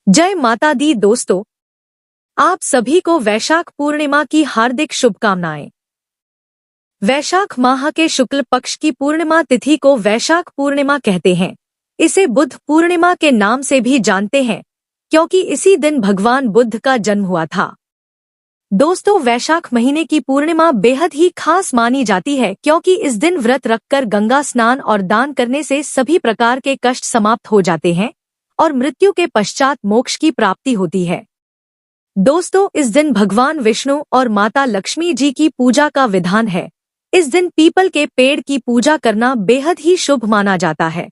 जय माता दी दोस्तों, आप सभी को वैशाख पूर्णिमा की हार्दिक शुभकामनाएं। वैशाख माह के शुक्ल पक्ष की पूर्णिमा तिथि को वैशाख पूर्णिमा कहते हैं। इसे बुद्ध पूर्णिमा के नाम से भी जानते हैं, क्योंकि इसी दिन भगवान बुद्ध का जन्म हुआ था। दोस्तों, वैशाख महीने की पूर्णिमा बेहद ही खास मानी जाती है, क्योंकि इस दिन व्रत रखकर गंगा स्नान और दान करने से सभी प्रकार के कष्ट समाप्त हो जाते हैं और मृत्यु के पश्चात मोक्ष की प्राप्ति होती है। दोस्तों, इस दिन भगवान विष्णु और माता लक्ष्मी जी की पूजा का विधान है। इस दिन पीपल के पेड़ की पूजा करना बेहद ही शुभ माना जाता है।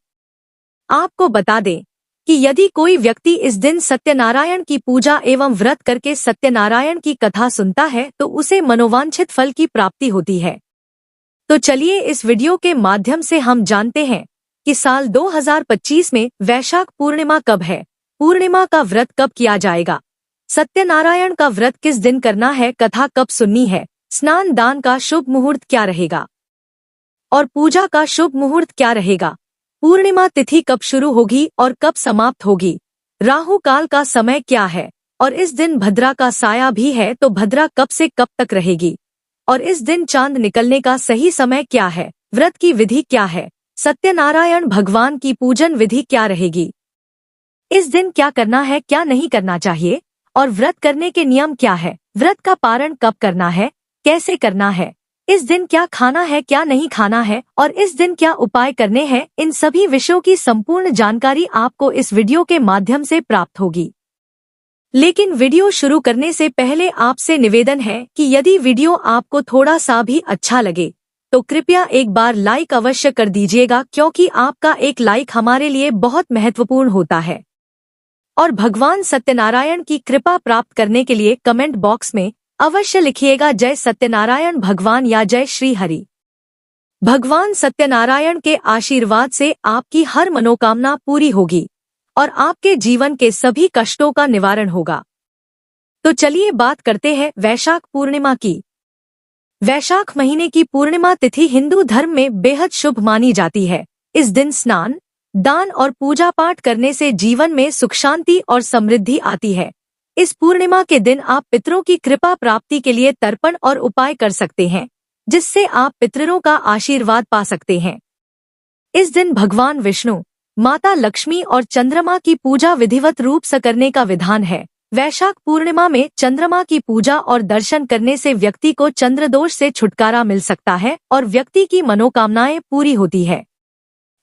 आपको बता दें कि यदि कोई व्यक्ति इस दिन सत्यनारायण की पूजा एवं व्रत करके सत्यनारायण की कथा सुनता है तो उसे मनोवांछित फल की प्राप्ति होती है। तो चलिए इस वीडियो के माध्यम से हम जानते हैं कि साल 2025 में वैशाख पूर्णिमा कब है, पूर्णिमा का व्रत कब किया जाएगा, सत्यनारायण का व्रत किस दिन करना है, कथा कब सुननी है, स्नान दान का शुभ मुहूर्त क्या रहेगा और पूजा का शुभ मुहूर्त क्या रहेगा, पूर्णिमा तिथि कब शुरू होगी और कब समाप्त होगी, राहु काल का समय क्या है और इस दिन भद्रा का साया भी है तो भद्रा कब से कब तक रहेगी और इस दिन चांद निकलने का सही समय क्या है, व्रत की विधि क्या है, सत्यनारायण भगवान की पूजन विधि क्या रहेगी, इस दिन क्या करना है क्या नहीं करना चाहिए और व्रत करने के नियम क्या है, व्रत का पारण कब करना है, कैसे करना है, इस दिन क्या खाना है क्या नहीं खाना है और इस दिन क्या उपाय करने हैं, इन सभी विषयों की संपूर्ण जानकारी आपको इस वीडियो के माध्यम से प्राप्त होगी। लेकिन वीडियो शुरू करने से पहले आपसे निवेदन है कि यदि वीडियो आपको थोड़ा सा भी अच्छा लगे तो कृपया एक बार लाइक अवश्य कर दीजिएगा, क्योंकि आपका एक लाइक हमारे लिए बहुत महत्वपूर्ण होता है। और भगवान सत्यनारायण की कृपा प्राप्त करने के लिए कमेंट बॉक्स में अवश्य लिखिएगा जय सत्यनारायण भगवान या जय श्री हरि। भगवान सत्यनारायण के आशीर्वाद से आपकी हर मनोकामना पूरी होगी और आपके जीवन के सभी कष्टों का निवारण होगा। तो चलिए बात करते हैं वैशाख पूर्णिमा की। वैशाख महीने की पूर्णिमा तिथि हिंदू धर्म में बेहद शुभ मानी जाती है। इस दिन स्नान, दान और पूजा पाठ करने से जीवन में सुख शांति और समृद्धि आती है। इस पूर्णिमा के दिन आप पितरों की कृपा प्राप्ति के लिए तर्पण और उपाय कर सकते हैं, जिससे आप पितरों का आशीर्वाद पा सकते हैं। इस दिन भगवान विष्णु, माता लक्ष्मी और चंद्रमा की पूजा विधिवत रूप से करने का विधान है। वैशाख पूर्णिमा में चंद्रमा की पूजा और दर्शन करने से व्यक्ति को चंद्रदोष से छुटकारा मिल सकता है और व्यक्ति की मनोकामनाएं पूरी होती है।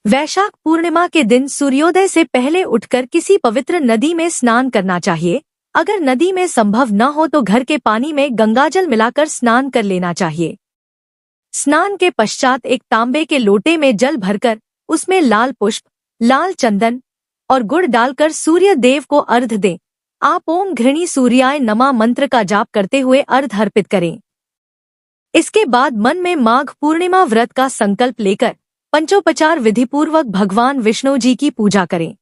वैशाख पूर्णिमा के दिन सूर्योदय से पहले उठकर किसी पवित्र नदी में स्नान करना चाहिए। अगर नदी में संभव न हो तो घर के पानी में गंगाजल मिलाकर स्नान कर लेना चाहिए। स्नान के पश्चात एक तांबे के लोटे में जल भरकर उसमें लाल पुष्प, लाल चंदन और गुड़ डालकर सूर्य देव को अर्घ्य दें। आप ओम घृणी सूर्याय नमः मंत्र का जाप करते हुए अर्घ्य अर्पित करें। इसके बाद मन में माघ पूर्णिमा व्रत का संकल्प लेकर पंचोपचार विधिपूर्वक भगवान विष्णु जी की पूजा करें।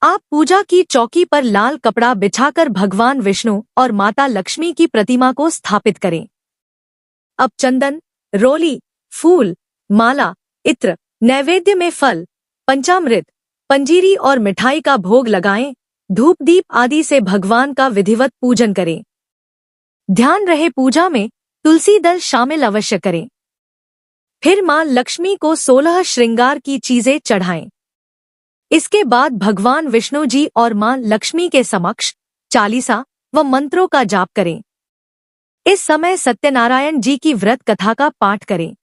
आप पूजा की चौकी पर लाल कपड़ा बिछाकर भगवान विष्णु और माता लक्ष्मी की प्रतिमा को स्थापित करें। अब चंदन, रोली, फूल, माला, इत्र, नैवेद्य में फल, पंचामृत, पंजीरी और मिठाई का भोग लगाएं। धूप दीप आदि से भगवान का विधिवत पूजन करें। ध्यान रहे पूजा में तुलसी दल शामिल अवश्य करें। फिर मां लक्ष्मी को 16 श्रृंगार की चीजें चढ़ाएं। इसके बाद भगवान विष्णु जी और मां लक्ष्मी के समक्ष चालीसा व मंत्रों का जाप करें। इस समय सत्यनारायण जी की व्रत कथा का पाठ करें।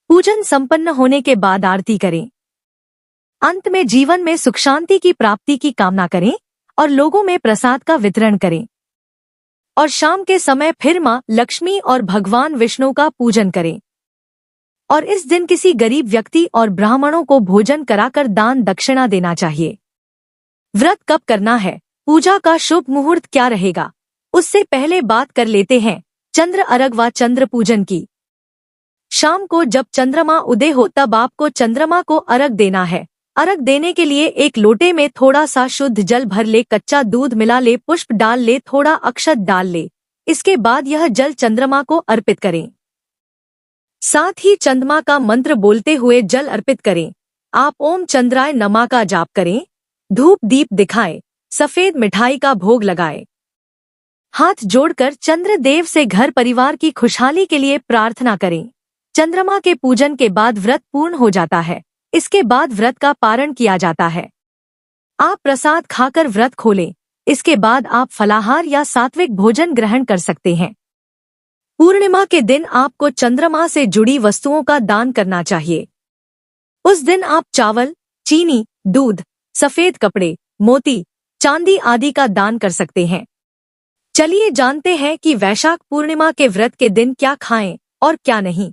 पूजन संपन्न होने के बाद आरती करें। अंत में जीवन में सुख शांति की प्राप्ति की कामना करें और लोगों में प्रसाद का वितरण करें। और शाम के समय फिर मां लक्ष्मी और भगवान विष्णु का पूजन करें। और इस दिन किसी गरीब व्यक्ति और ब्राह्मणों को भोजन कराकर दान दक्षिणा देना चाहिए। व्रत कब करना है, पूजा का शुभ मुहूर्त क्या रहेगा, उससे पहले बात कर लेते हैं चंद्र अर्घ व चंद्र पूजन की। शाम को जब चंद्रमा उदय हो तब आपको चंद्रमा को अर्घ देना है। अर्घ देने के लिए एक लोटे में थोड़ा सा शुद्ध जल भर ले, कच्चा दूध मिला ले, पुष्प डाल ले, थोड़ा अक्षत डाल ले। इसके बाद यह जल चंद्रमा को अर्पित करें। साथ ही चंद्रमा का मंत्र बोलते हुए जल अर्पित करें। आप ओम चंद्राय नमः का जाप करें। धूप दीप दिखाएं। सफेद मिठाई का भोग लगाए। हाथ जोड़कर चंद्रदेव से घर परिवार की खुशहाली के लिए प्रार्थना करें। चंद्रमा के पूजन के बाद व्रत पूर्ण हो जाता है। इसके बाद व्रत का पारण किया जाता है। आप प्रसाद खाकर व्रत खोलें। इसके बाद आप फलाहार या सात्विक भोजन ग्रहण कर सकते हैं। पूर्णिमा के दिन आपको चंद्रमा से जुड़ी वस्तुओं का दान करना चाहिए। उस दिन आप चावल, चीनी, दूध, सफेद कपड़े, मोती, चांदी आदि का दान कर सकते हैं। चलिए जानते हैं कि वैशाख पूर्णिमा के व्रत के दिन क्या खाएं और क्या नहीं।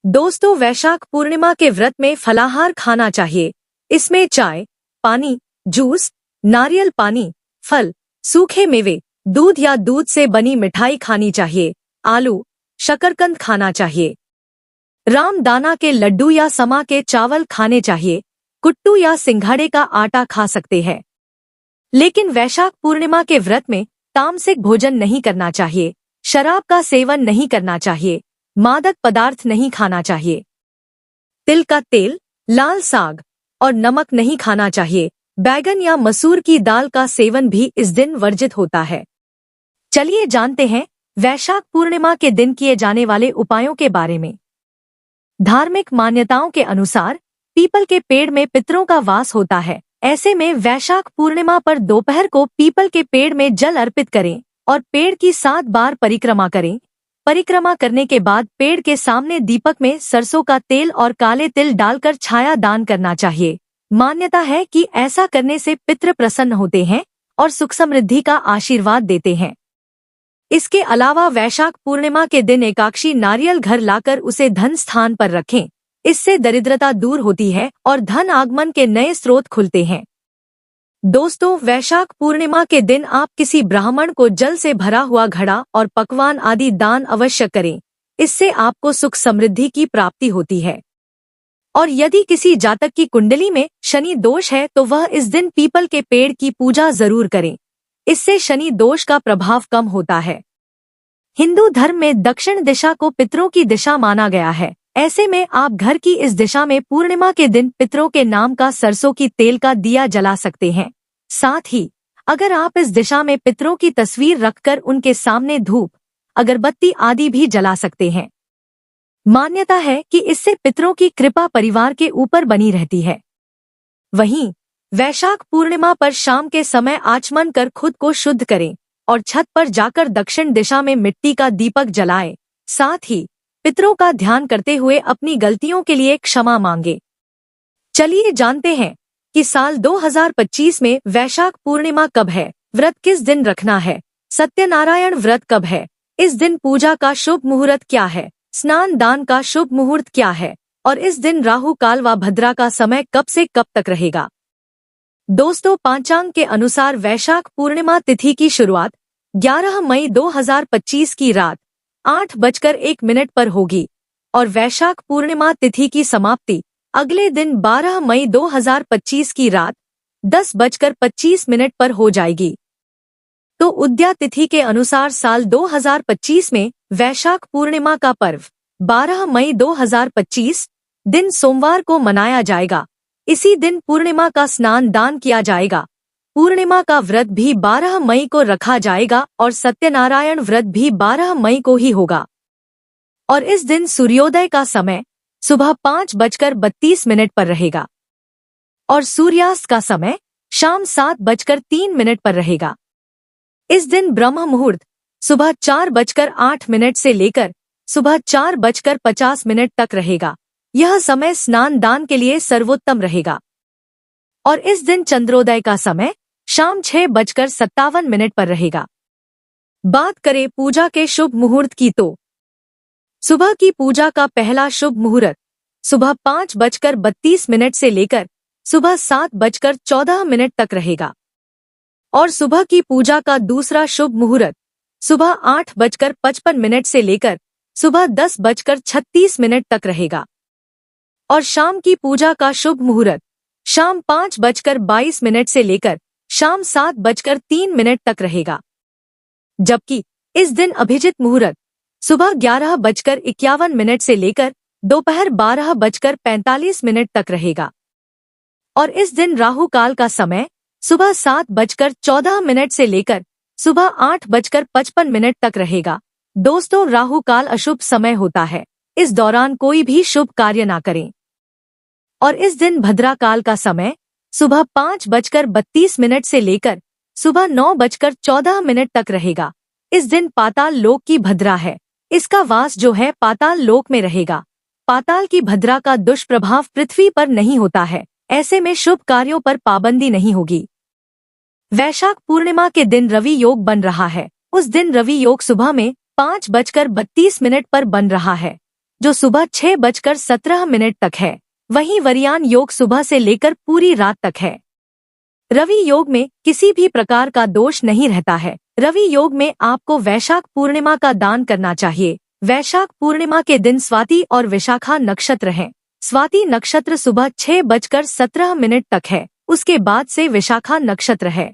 दोस्तों, वैशाख पूर्णिमा के व्रत में फलाहार खाना चाहिए। इसमें चाय, पानी, जूस, नारियल पानी, फल, सूखे मेवे, दूध या दूध से बनी मिठाई खानी चाहिए। आलू, शकरकंद खाना चाहिए। रामदाना के लड्डू या समा के चावल खाने चाहिए। कुट्टू या सिंघाड़े का आटा खा सकते हैं। लेकिन वैशाख पूर्णिमा के व्रत में तामसिक भोजन नहीं करना चाहिए। शराब का सेवन नहीं करना चाहिए। मादक पदार्थ नहीं खाना चाहिए। तिल का तेल, लाल साग और नमक नहीं खाना चाहिए। बैगन या मसूर की दाल का सेवन भी इस दिन वर्जित होता है। चलिए जानते हैं वैशाख पूर्णिमा के दिन किए जाने वाले उपायों के बारे में। धार्मिक मान्यताओं के अनुसार पीपल के पेड़ में पितरों का वास होता है। ऐसे में वैशाख पूर्णिमा पर दोपहर को पीपल के पेड़ में जल अर्पित करें और पेड़ की 7 बार परिक्रमा करें। परिक्रमा करने के बाद पेड़ के सामने दीपक में सरसों का तेल और काले तिल डालकर छाया दान करना चाहिए। मान्यता है कि ऐसा करने से पितृ प्रसन्न होते हैं और सुख समृद्धि का आशीर्वाद देते हैं। इसके अलावा वैशाख पूर्णिमा के दिन एकाक्षी नारियल घर लाकर उसे धन स्थान पर रखें। इससे दरिद्रता दूर होती है और धन आगमन के नए स्रोत खुलते हैं। दोस्तों, वैशाख पूर्णिमा के दिन आप किसी ब्राह्मण को जल से भरा हुआ घड़ा और पकवान आदि दान अवश्य करें। इससे आपको सुख समृद्धि की प्राप्ति होती है। और यदि किसी जातक की कुंडली में शनि दोष है तो वह इस दिन पीपल के पेड़ की पूजा जरूर करें। इससे शनि दोष का प्रभाव कम होता है। हिंदू धर्म में दक्षिण दिशा को पितरों की दिशा माना गया है। ऐसे में आप घर की इस दिशा में पूर्णिमा के दिन पितरों के नाम का सरसों की तेल का दिया जला सकते हैं। साथ ही अगर आप इस दिशा में पितरों की तस्वीर रखकर उनके सामने धूप, अगरबत्ती आदि भी जला सकते हैं। मान्यता है कि इससे पितरों की कृपा परिवार के ऊपर बनी रहती है। वहीं वैशाख पूर्णिमा पर शाम के समय आचमन कर खुद को शुद्ध करें और छत पर जाकर दक्षिण दिशा में मिट्टी का दीपक जलाएं। साथ ही पितरों का ध्यान करते हुए अपनी गलतियों के लिए क्षमा मांगे। चलिए जानते हैं कि साल 2025 में वैशाख पूर्णिमा कब है, व्रत किस दिन रखना है, सत्यनारायण व्रत कब है, इस दिन पूजा का शुभ मुहूर्त क्या है, स्नान दान का शुभ मुहूर्त क्या है और इस दिन राहु काल व भद्रा का समय कब से कब तक रहेगा। दोस्तों, पांचांग के अनुसार वैशाख पूर्णिमा तिथि की शुरुआत 11 मई 2025 की रात 8:01 पर होगी और वैशाख पूर्णिमा तिथि की समाप्ति अगले दिन 12 मई 2025 की रात 10:25 पर हो जाएगी। तो उद्या तिथि के अनुसार साल 2025 में वैशाख पूर्णिमा का पर्व 12 मई 2025 दिन सोमवार को मनाया जाएगा। इसी दिन पूर्णिमा का स्नान दान किया जाएगा। पूर्णिमा का व्रत भी 12 मई को रखा जाएगा और सत्यनारायण व्रत भी 12 मई को ही होगा। और इस दिन सूर्योदय का समय सुबह 5:32 पर रहेगा और सूर्यास्त का समय शाम 7:03 पर रहेगा। इस दिन ब्रह्म मुहूर्त सुबह 4:08 से लेकर सुबह 4:50 तक रहेगा। यह समय स्नान दान के लिए सर्वोत्तम रहेगा। और इस दिन चंद्रोदय का समय शाम 6:57 पर रहेगा। बात करें पूजा के शुभ मुहूर्त की तो सुबह की पूजा का पहला शुभ मुहूर्त सुबह 5:32 से लेकर सुबह 7:14 तक रहेगा और सुबह की पूजा का दूसरा शुभ मुहूर्त सुबह 8:55 से लेकर सुबह 10:36 तक रहेगा और शाम की पूजा का शुभ मुहूर्त शाम 5:22 से लेकर शाम 7:03 तक रहेगा। जबकि इस दिन अभिजित मुहूर्त सुबह 11:51 से लेकर दोपहर 12:45 तक रहेगा और इस दिन राहु काल का समय सुबह 7:14 से लेकर सुबह 8:55 तक रहेगा। दोस्तों, राहु काल अशुभ समय होता है। इस दौरान कोई भी शुभ कार्य ना करें। और इस दिन भद्रा काल का समय सुबह 5:32 से लेकर सुबह 9:14 तक रहेगा। इस दिन पाताल लोक की भद्रा है। इसका वास जो है पाताल लोक में रहेगा। पाताल की भद्रा का दुष्प्रभाव पृथ्वी पर नहीं होता है। ऐसे में शुभ कार्यों पर पाबंदी नहीं होगी। वैशाख पूर्णिमा के दिन रवि योग बन रहा है। उस दिन रवि योग सुबह में 5:32 पर बन रहा है, जो सुबह 6:17 तक है। वहीं वरियान योग सुबह से लेकर पूरी रात तक है। रवि योग में किसी भी प्रकार का दोष नहीं रहता है। रवि योग में आपको वैशाख पूर्णिमा का दान करना चाहिए। वैशाख पूर्णिमा के दिन स्वाति और विशाखा नक्षत्र हैं। स्वाति नक्षत्र सुबह 6:17 तक है, उसके बाद से विशाखा नक्षत्र है।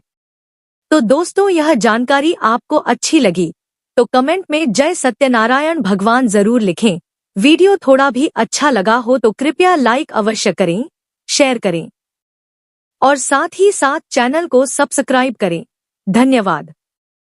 तो दोस्तों, यह जानकारी आपको अच्छी लगी तो कमेंट में जय सत्यनारायण भगवान जरूर लिखें। वीडियो थोड़ा भी अच्छा लगा हो तो कृपया लाइक अवश्य करें, शेयर करें और साथ ही साथ चैनल को सब्सक्राइब करें। धन्यवाद।